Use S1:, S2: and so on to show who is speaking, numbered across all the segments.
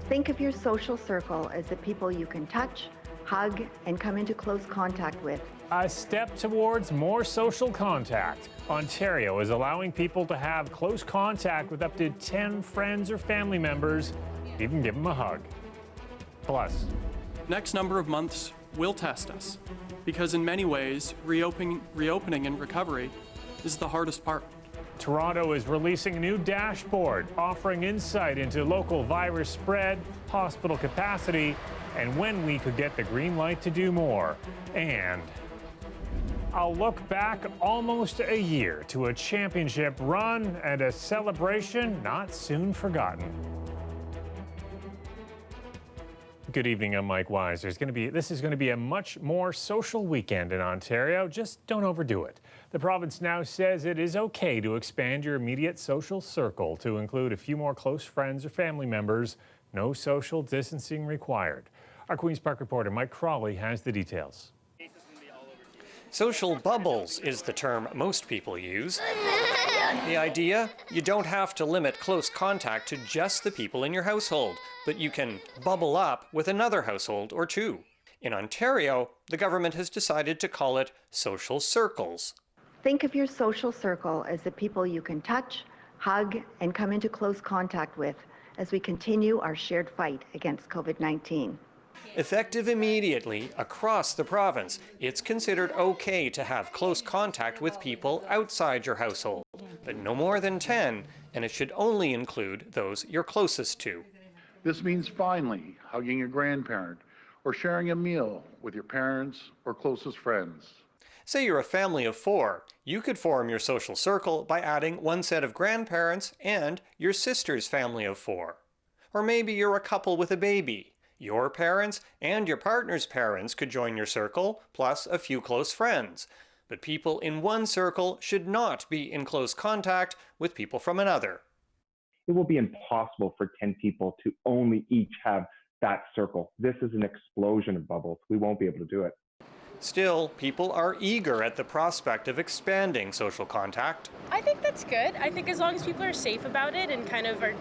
S1: Think of your social circle as the people you can touch, hug, and come into close contact with.
S2: A step towards more social contact. Ontario is allowing people to have close contact with up to 10 friends or family members, even give them a hug. Plus,
S3: next number of months will test us, because in many ways, reopening and recovery is the hardest part.
S2: Toronto is releasing a new dashboard offering insight into local virus spread, hospital capacity, and when we could get the green light to do more. And I'll look back almost a year to a championship run and a celebration not soon forgotten. Good evening, I'm Mike Wise. This is going to be a much more social weekend in Ontario. Just don't overdo it. The province now says it is okay to expand your immediate social circle to include a few more close friends or family members. No social distancing required. Our Queen's Park reporter Mike Crawley has the details.
S4: Social bubbles is the term most people use. The idea? You don't have to limit close contact to just the people in your household, but you can bubble up with another household or two. In Ontario, the government has decided to call it social circles.
S1: Think of your social circle as the people you can touch, hug, and come into close contact with as we continue our shared fight against COVID-19.
S4: Effective immediately across the province, it's considered okay to have close contact with people outside your household, but no more than 10, and it should only include those you're closest to.
S5: This means finally hugging a grandparent or sharing a meal with your parents or closest friends.
S4: Say you're a family of 4. You could form your social circle by adding one set of grandparents and your sister's family of 4. Or maybe you're a couple with a baby. Your parents and your partner's parents could join your circle, plus a few close friends. But people in one circle should not be in close contact with people from another.
S6: It will be impossible for 10 people to only each have that circle. This is an explosion of bubbles. We won't be able to do it.
S4: Still, people are eager at the prospect of expanding social contact.
S7: I think that's good. I think as long as people are safe about it and kind of are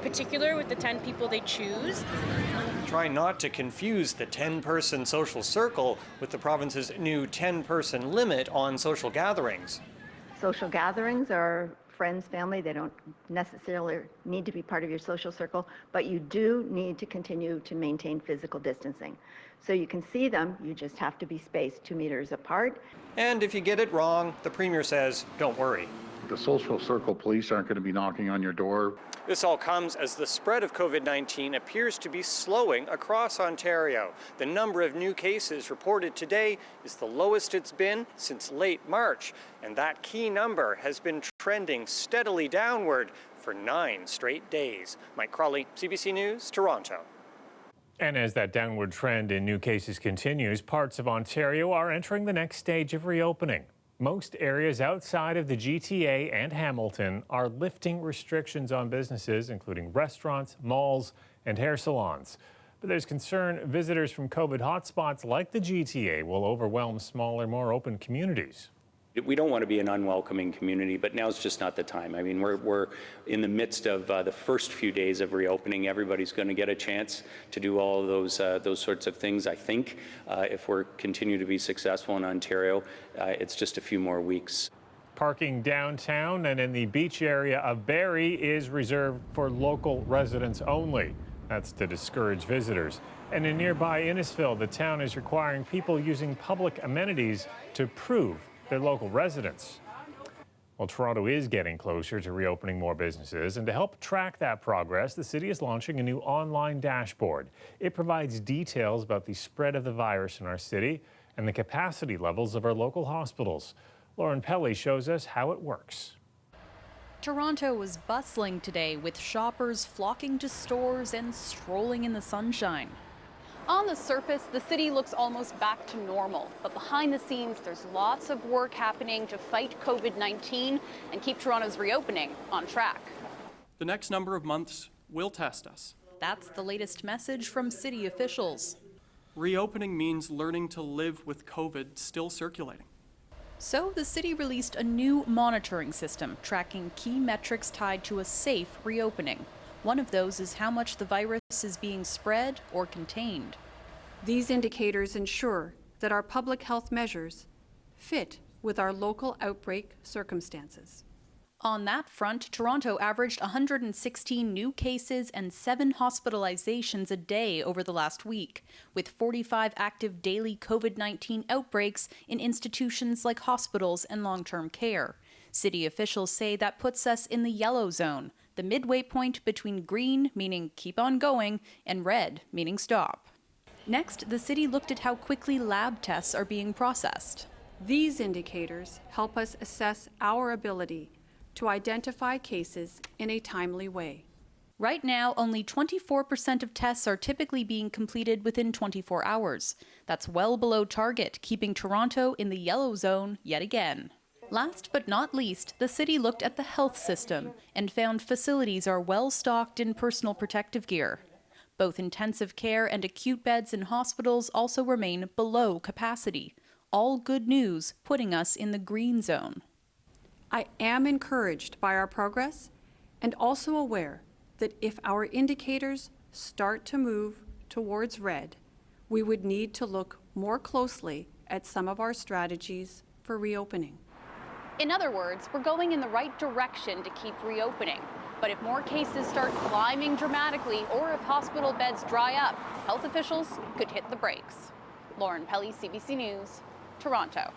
S7: particular with the 10 people they choose.
S4: Try not to confuse the 10-person social circle with the province's new 10-person limit on social gatherings.
S1: Social gatherings are friends, family. They don't necessarily need to be part of your social circle, but you do need to continue to maintain physical distancing. So you can see them, you just have to be spaced 2 meters apart.
S4: And if you get it wrong, the Premier says, don't worry.
S5: The social circle police aren't going to be knocking on your door.
S4: This all comes as the spread of COVID-19 appears to be slowing across Ontario. The number of new cases reported today is the lowest it's been since late March, and that key number has been trending steadily downward for 9 straight days. Mike Crawley, CBC News, Toronto.
S2: And as that downward trend in new cases continues, parts of Ontario are entering the next stage of reopening. Most areas outside of the GTA and Hamilton are lifting restrictions on businesses, including restaurants, malls, and hair salons. But there's concern visitors from COVID hotspots like the GTA will overwhelm smaller, more open communities.
S8: We don't want to be an unwelcoming community, but now's just not the time. I mean, we're in the midst of the first few days of reopening. Everybody's going to get a chance to do all of those sorts of things. I think if we're continue to be successful in Ontario, it's just a few more weeks.
S2: Parking downtown and in the beach area of Barrie is reserved for local residents only. That's to discourage visitors. And in nearby Innisfil, the town is requiring people using public amenities to prove their local residents. Well, Toronto is getting closer to reopening more businesses, and to help track that progress, the city is launching a new online dashboard. It provides details about the spread of the virus in our city and the capacity levels of our local hospitals. Lauren Pelly shows us how it works.
S9: Toronto was bustling today with shoppers flocking to stores and strolling in the sunshine. On the surface, the city looks almost back to normal, but behind the scenes, there's lots of work happening to fight COVID-19 and keep Toronto's reopening on track.
S3: The next number of months will test us.
S9: That's the latest message from city officials.
S3: Reopening means learning to live with COVID still circulating.
S9: So the city released a new monitoring system tracking key metrics tied to a safe reopening. One of those is how much the virus is being spread or contained.
S10: These indicators ensure that our public health measures fit with our local outbreak circumstances.
S9: On that front, Toronto averaged 116 new cases and 7 hospitalizations a day over the last week, with 45 active daily COVID-19 outbreaks in institutions like hospitals and long-term care. City officials say that puts us in the yellow zone, the midway point between green, meaning keep on going, and red, meaning stop. Next, the city looked at how quickly lab tests are being processed.
S10: These indicators help us assess our ability to identify cases in a timely way.
S9: Right now, only 24% of tests are typically being completed within 24 hours. That's well below target, keeping Toronto in the yellow zone yet again. Last but not least, the city looked at the health system and found facilities are well stocked in personal protective gear. Both intensive care and acute beds in hospitals also remain below capacity. All good news, putting us in the green zone.
S10: I am encouraged by our progress and also aware that if our indicators start to move towards red, we would need to look more closely at some of our strategies for reopening.
S9: In other words, we're going in the right direction to keep reopening. But if more cases start climbing dramatically or if hospital beds dry up, health officials could hit the brakes. Lauren Pelly, CBC News, Toronto.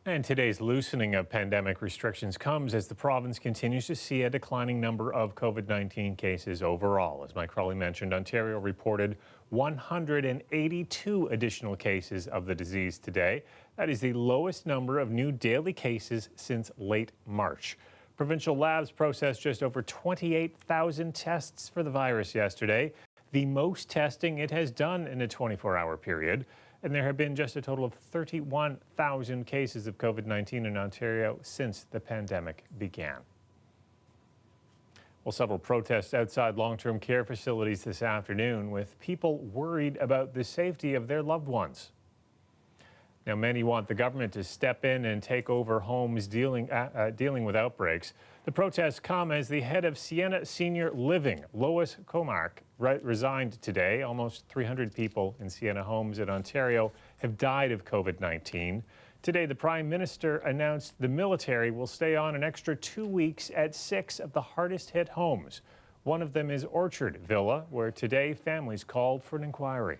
S2: And today's loosening of pandemic restrictions comes as the province continues to see a declining number of COVID-19 cases overall. As Mike Crawley mentioned, Ontario reported 182 additional cases of the disease today. That is the lowest number of new daily cases since late March. Provincial labs processed just over 28,000 tests for the virus yesterday, the most testing it has done in a 24-hour period. And there have been just a total of 31,000 cases of COVID-19 in Ontario since the pandemic began. Well, several protests outside long-term care facilities this afternoon with people worried about the safety of their loved ones. Now, many want the government to step in and take over homes dealing with outbreaks. The protests come as the head of Sienna Senior Living, Lois Comark, resigned today. Almost 300 people in Sienna homes in Ontario have died of COVID-19. Today, the Prime Minister announced the military will stay on an extra 2 weeks at 6 of the hardest hit homes. One of them is Orchard Villa, where today families called for an inquiry.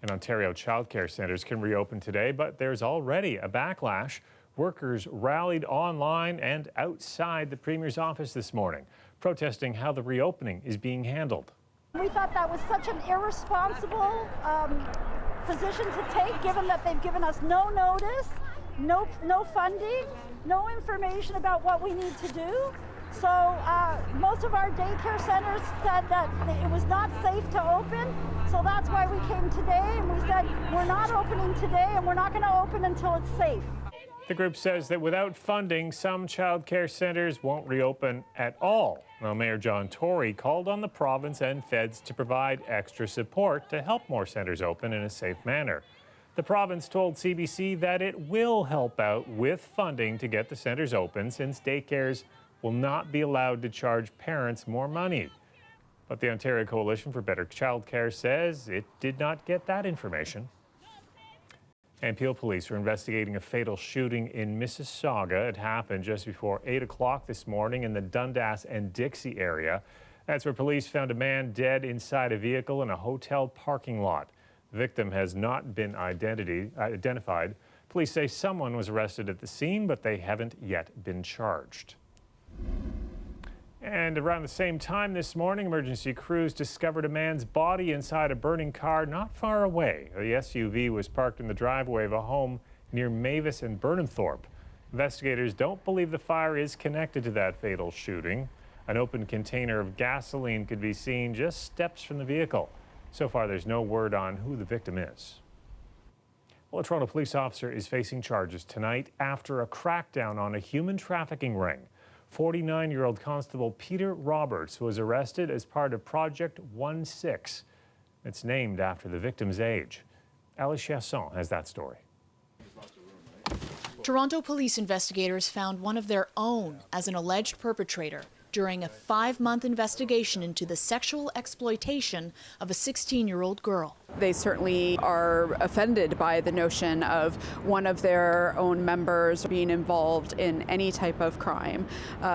S2: And Ontario childcare centres can reopen today, but there's already a backlash. Workers rallied online and outside the Premier's office this morning, protesting how the reopening is being handled.
S11: We thought that was such an irresponsible position to take, given that they've given us no notice, no funding, no information about what we need to do. So most of our daycare centers said that it was not safe to open. So that's why we came today and we said we're not opening today and we're not going to open until it's safe.
S2: The group says that without funding, some child care centres won't reopen at all. Well, Mayor John Tory called on the province and feds to provide extra support to help more centres open in a safe manner. The province told CBC that it will help out with funding to get the centres open, since daycares will not be allowed to charge parents more money. But the Ontario Coalition for Better Childcare says it did not get that information. And Peel police are investigating a fatal shooting in Mississauga. It happened just before 8 o'clock this morning in the Dundas and Dixie area. That's where police found a man dead inside a vehicle in a hotel parking lot. The victim has not been identified. Police say someone was arrested at the scene, but they haven't yet been charged. And around the same time this morning, emergency crews discovered a man's body inside a burning car not far away. The SUV was parked in the driveway of a home near Mavis and Burnhamthorpe. Investigators don't believe the fire is connected to that fatal shooting. An open container of gasoline could be seen just steps from the vehicle. So far, there's no word on who the victim is. Well, a Toronto police officer is facing charges tonight after a crackdown on a human trafficking ring. 49-year-old Constable Peter Roberts was arrested as part of Project 16. It's named after the victim's age. Alice Chasson has that story.
S12: Toronto police investigators found one of their own as an alleged perpetrator. during a 5-month investigation into the sexual exploitation of a 16-year-old girl.
S13: They certainly are offended by the notion of one of their own members being involved in any type of crime.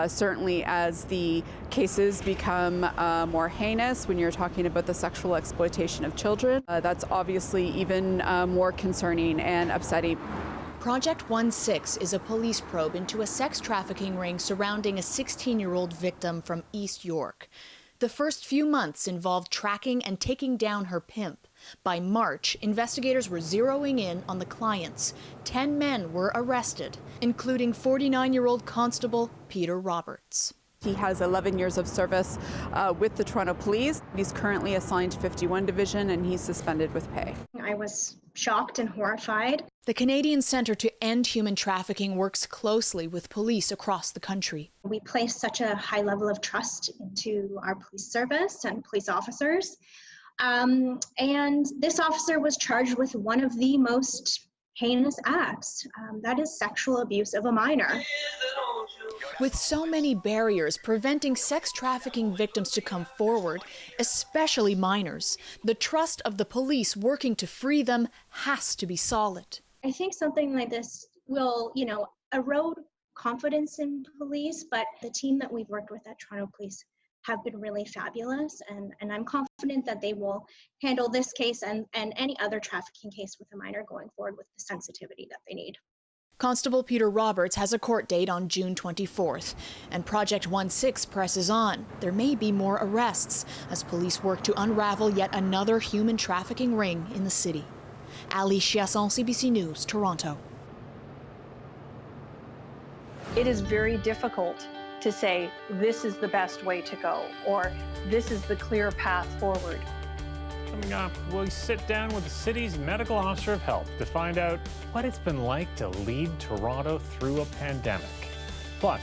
S13: Certainly as the cases become more heinous, when you're talking about the sexual exploitation of children, that's obviously even more concerning and upsetting.
S12: Project 16 is a police probe into a sex trafficking ring surrounding a 16-year-old victim from East York. The first few months involved tracking and taking down her pimp. By March, investigators were zeroing in on the clients. 10 men were arrested, including 49-year-old Constable Peter Roberts.
S13: He has 11 years of service with the Toronto Police. He's currently assigned to 51 Division and he's suspended with pay.
S14: I was shocked and horrified.
S12: The Canadian Centre to End Human Trafficking works closely with police across the country.
S14: We place such a high level of trust into our police service and police officers. And this officer was charged with one of the most heinous acts, that is sexual abuse of a minor.
S12: With so many barriers preventing sex trafficking victims to come forward, especially minors, the trust of the police working to free them has to be solid.
S14: I think something like this will, erode confidence in police, but the team that we've worked with at Toronto Police have been really fabulous, and I'm confident that they will handle this case and any other trafficking case with a minor going forward with the sensitivity that they need.
S12: Constable Peter Roberts has a court date on June 24th, and Project 16 presses on. There may be more arrests as police work to unravel yet another human trafficking ring in the city. Ali Chiasson, CBC News, Toronto.
S15: It is very difficult to say this is the best way to go or this is the clear path forward.
S2: Coming up, we'll sit down with the city's medical officer of health to find out what it's been like to lead Toronto through a pandemic. Plus,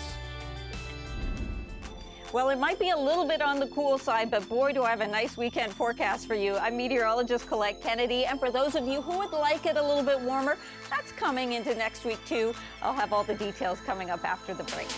S16: well, it might be a little bit on the cool side, but boy, do I have a nice weekend forecast for you. I'm meteorologist Colette Kennedy, and for those of you who would like it a little bit warmer, that's coming into next week too. I'll have all the details coming up after the break.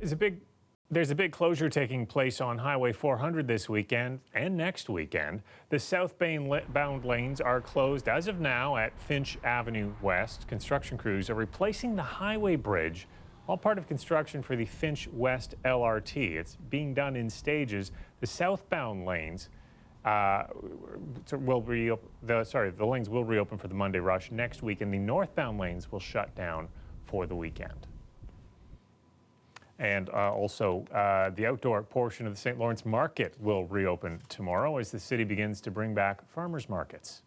S2: There's a big closure taking place on Highway 400 this weekend and next weekend. The southbound lanes are closed as of now at Finch Avenue West. Construction crews are replacing the highway bridge, all part of construction for the Finch West LRT. It's being done in stages. The southbound lanes the lanes will reopen for the Monday rush next week, and the northbound lanes will shut down for the weekend. And also, the outdoor portion of the St. Lawrence Market will reopen tomorrow as the city begins to bring back farmers markets.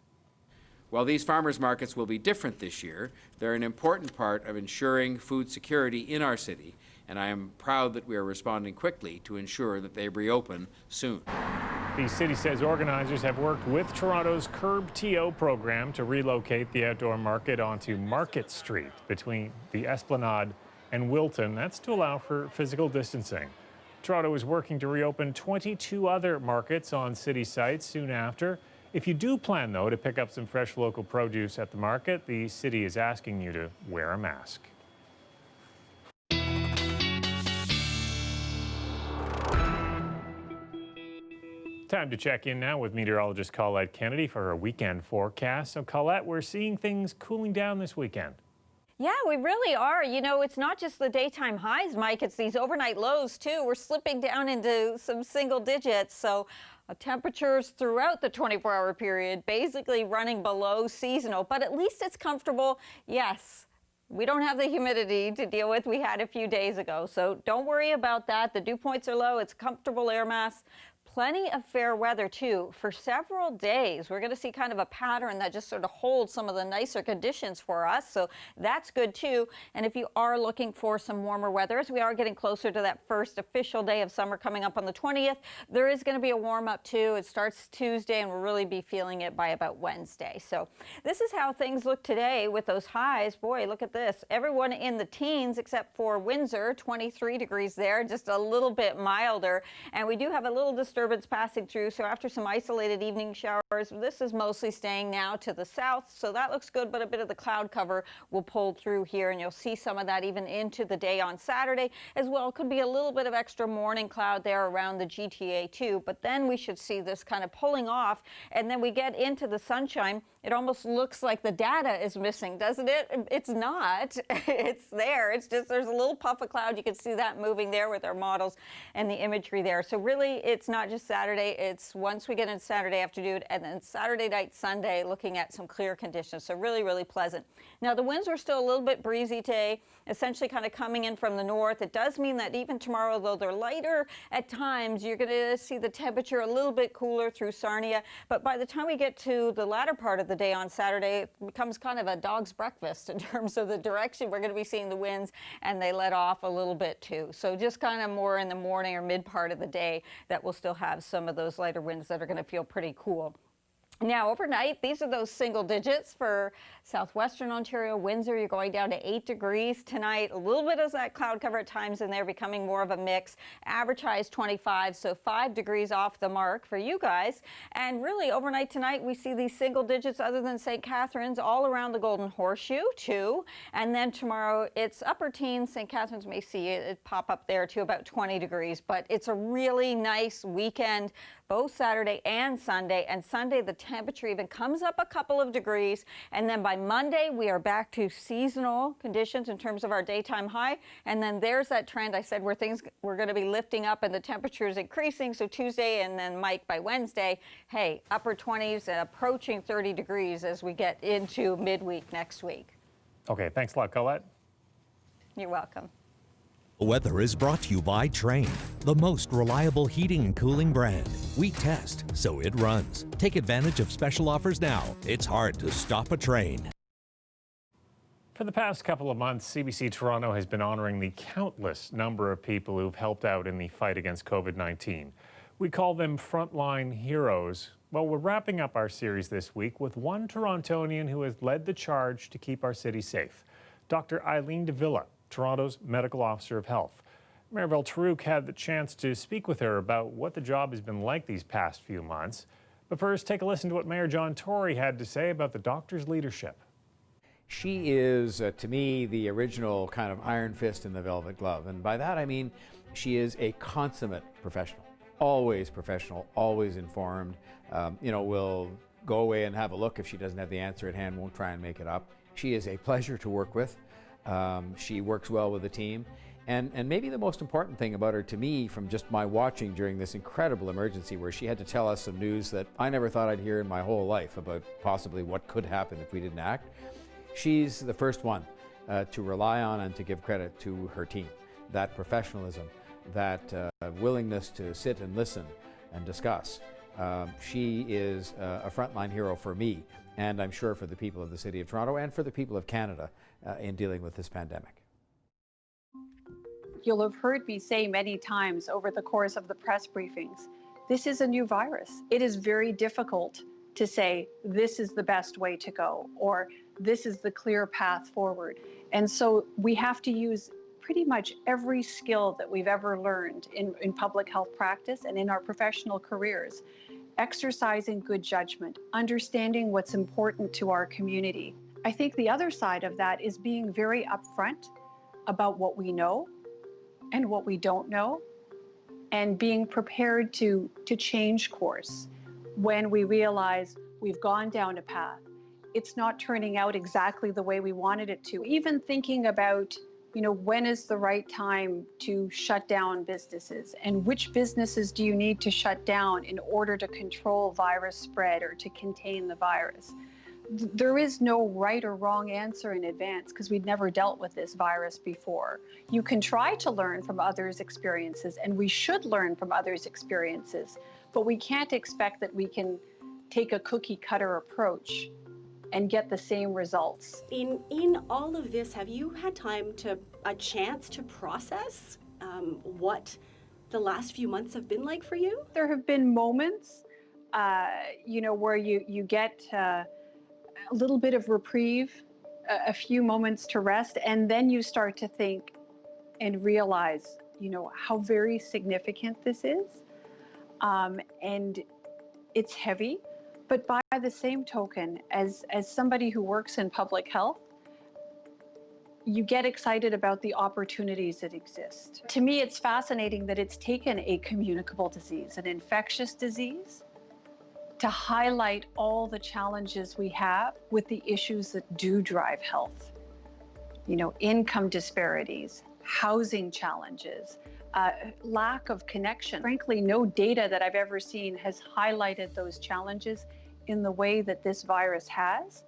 S17: While these farmers markets will be different this year, they're an important part of ensuring food security in our city, and I am proud that we are responding quickly to ensure that they reopen soon.
S2: The city says organizers have worked with Toronto's Curb TO program to relocate the outdoor market onto Market Street between the Esplanade and Wilton. That's to allow for physical distancing. Toronto is working to reopen 22 other markets on city sites soon after. If you do plan, though, to pick up some fresh local produce at the market, the city is asking you to wear a mask. Time to check in now with meteorologist Colette Kennedy for her weekend forecast. So Colette, we're seeing things cooling down this weekend.
S16: Yeah, we really are. You know, it's not just the daytime highs, Mike. It's these overnight lows, too. We're slipping down into some single digits. So temperatures throughout the 24-hour period basically running below seasonal, but at least it's comfortable. Yes, we don't have the humidity to deal with we had a few days ago. So don't worry about that. The dew points are low. It's comfortable air mass. Plenty of fair weather, too, for several days. We're going to see kind of a pattern that just sort of holds some of the nicer conditions for us, so that's good, too. And if you are looking for some warmer weather, as we are getting closer to that first official day of summer coming up on the 20th, there is going to be a warm-up, too. It starts Tuesday, and we'll really be feeling it by about Wednesday. So this is how things look today with those highs. Boy, look at this. Everyone in the teens except for Windsor, 23 degrees there, just a little bit milder. And we do have a little disturbance passing through, so after some isolated evening showers, this is mostly staying now to the south, so that looks good, but a bit of the cloud cover will pull through here, and you'll see some of that even into the day on Saturday as well. Could be a little bit of extra morning cloud there around the GTA too, but then we should see this kind of pulling off, and then we get into the sunshine. It almost looks like the data is missing, doesn't it? It's not. It's there. It's just there's a little puff of cloud. You can see that moving there with our models and the imagery there. So really, it's not just Saturday. It's once we get into Saturday afternoon, and then Saturday night, Sunday, looking at some clear conditions. So really, really pleasant. Now, the winds are still a little bit breezy today, essentially kind of coming in from the north. It does mean that even tomorrow, though they're lighter at times, you're going to see the temperature a little bit cooler through Sarnia. But by the time we get to the latter part of the day on Saturday, it becomes kind of a dog's breakfast in terms of the direction we're going to be seeing the winds, and they let off a little bit too. So just kind of more in the morning or mid part of the day that we'll still have some of those lighter winds that are going to feel pretty cool. Now, overnight, these are those single digits for southwestern Ontario. Windsor, you're going down to 8 degrees tonight. A little bit of that cloud cover at times in there, becoming more of a mix. Average high is 25, so 5 degrees off the mark for you guys. And really, overnight tonight, we see these single digits other than St. Catharines all around the Golden Horseshoe, too. And then tomorrow, it's upper teens. St. Catharines may see it pop up there to about 20 degrees. But it's a really nice weekend, both Saturday and Sunday. And Sunday, the temperature even comes up a couple of degrees, and then by Monday we are back to seasonal conditions in terms of our daytime high, and then there's that trend I said where things we're going to be lifting up and the temperature is increasing. So Tuesday and then Mike by Wednesday, hey, upper 20s and approaching 30 degrees as we get into midweek next week.
S2: Okay, thanks a lot, Colette.
S16: You're welcome.
S18: Weather is brought to you by Trane, the most reliable heating and cooling brand. We test, so it runs. Take advantage of special offers now. It's hard to stop a Trane.
S2: For the past couple of months, CBC Toronto has been honoring the countless number of people who've helped out in the fight against COVID-19. We call them Frontline Heroes. Well, we're wrapping up our series this week with one Torontonian who has led the charge to keep our city safe, Dr. Eileen de Villa, Toronto's Medical Officer of Health. Mayor Velterouk had the chance to speak with her about what the job has been like these past few months. But first, take a listen to what Mayor John Tory had to say about the doctor's leadership.
S19: She is, to me, the original kind of iron fist in the velvet glove. And by that I mean she is a consummate professional, always informed. Will go away and have a look if she doesn't have the answer at hand, won't try and make it up. She is a pleasure to work with. She works well with the team. And maybe the most important thing about her to me, from just my watching during this incredible emergency where she had to tell us some news that I never thought I'd hear in my whole life about possibly what could happen if we didn't act, she's the first one to rely on and to give credit to her team. That professionalism, that willingness to sit and listen and discuss. She is a frontline hero for me, and I'm sure for the people of the City of Toronto and for the people of Canada in dealing with this pandemic.
S10: You'll have heard me say many times over the course of the press briefings, this is a new virus. It is very difficult to say this is the best way to go or this is the clear path forward. And so we have to use pretty much every skill that we've ever learned in public health practice and in our professional careers, exercising good judgment, understanding what's important to our community. I think the other side of that is being very upfront about what we know and what we don't know, and being prepared to change course when we realize we've gone down a path. It's not turning out exactly the way we wanted it to. Even thinking about, when is the right time to shut down businesses, and which businesses do you need to shut down in order to control virus spread or to contain the virus? There is no right or wrong answer in advance because we'd never dealt with this virus before. You can try to learn from others' experiences, and we should learn from others' experiences, but we can't expect that we can take a cookie cutter approach and get the same results.
S20: In all of this, have you had a chance to process what the last few months have been like for you?
S10: There have been moments, where you get a little bit of reprieve, a few moments to rest, and then you start to think and realize, how very significant this is. And it's heavy. But by the same token, as somebody who works in public health, you get excited about the opportunities that exist. To me, it's fascinating that it's taken a communicable disease, an infectious disease, to highlight all the challenges we have with the issues that do drive health. Income disparities, housing challenges, lack of connection. Frankly, no data that I've ever seen has highlighted those challenges in the way that this virus has.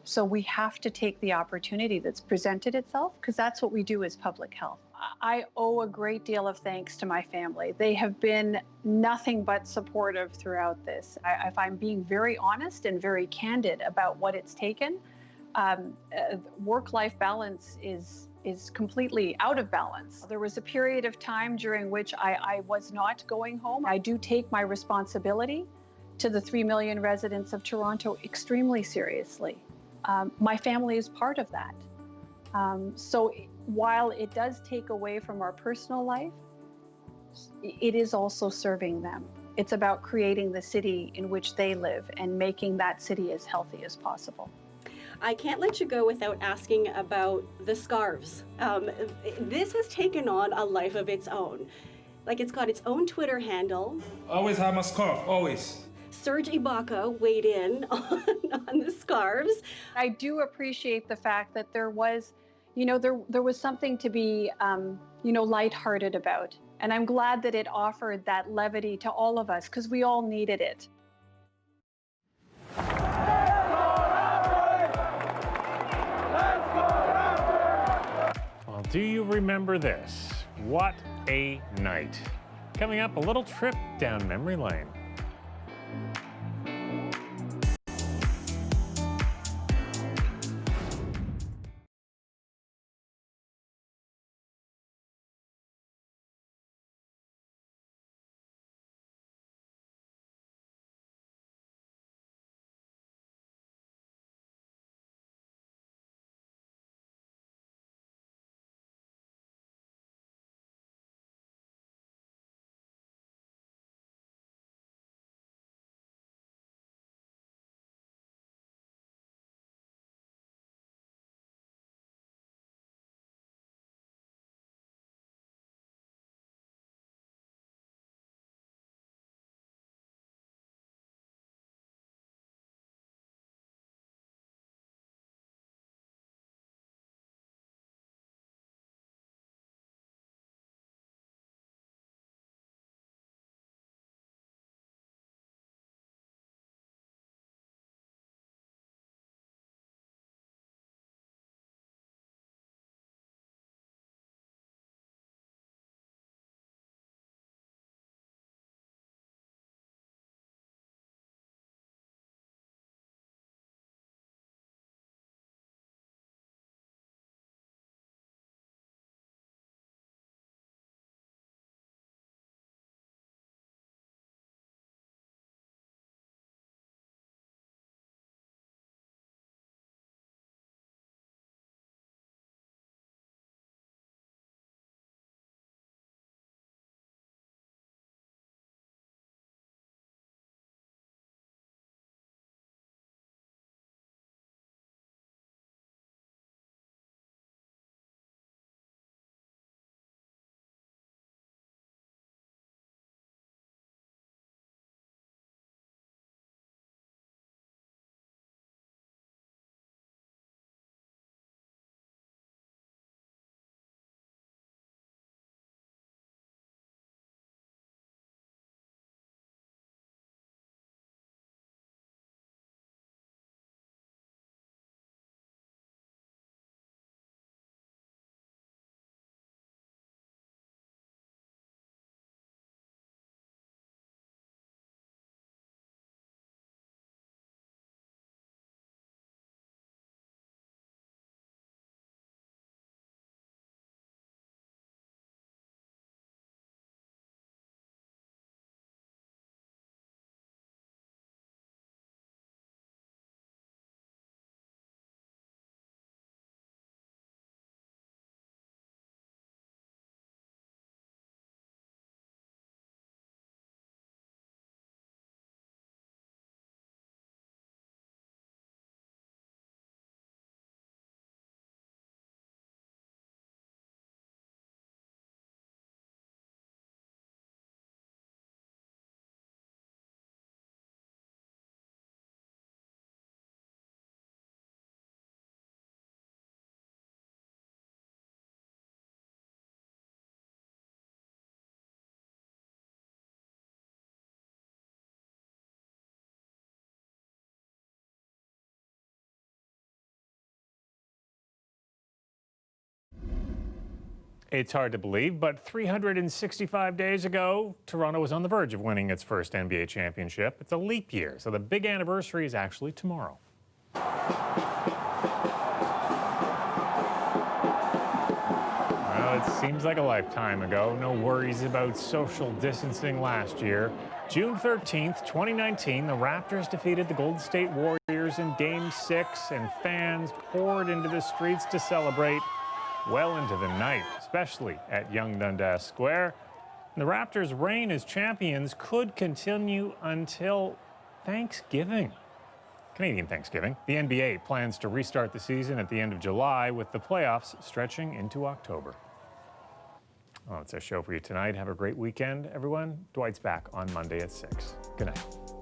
S10: So we have to take the opportunity that's presented itself, because that's what we do as public health. I owe a great deal of thanks to my family. They have been nothing but supportive throughout this. If I'm being very honest and very candid about what it's taken, work-life balance is completely out of balance. There was a period of time during which I was not going home. I do take my responsibility to the 3 million residents of Toronto extremely seriously. My family is part of that. So while it does take away from our personal life, it is also serving them. It's about creating the city in which they live and making that city as healthy as possible.
S20: I can't let you go without asking about the scarves. This has taken on a life of its own. Like, it's got its own Twitter handle.
S21: Always have my scarf, always.
S20: Serge Ibaka weighed in on the scarves.
S10: I do appreciate the fact that there was, there was something to be, lighthearted about. And I'm glad that it offered that levity to all of us, because we all needed it.
S2: Well, do you remember this? What a night. Coming up, a little trip down memory lane. It's hard to believe, but 365 days ago, Toronto was on the verge of winning its first NBA championship. It's a leap year, so the big anniversary is actually tomorrow. Well, it seems like a lifetime ago. No worries about social distancing last year. June 13th, 2019, the Raptors defeated the Golden State Warriors in Game 6, and fans poured into the streets to celebrate well into the night, especially at Yonge Dundas Square. And the Raptors' reign as champions could continue until Thanksgiving. Canadian Thanksgiving. The NBA plans to restart the season at the end of July, with the playoffs stretching into October. Well, that's our show for you tonight. Have a great weekend, everyone. Dwight's back on Monday at 6. Good night.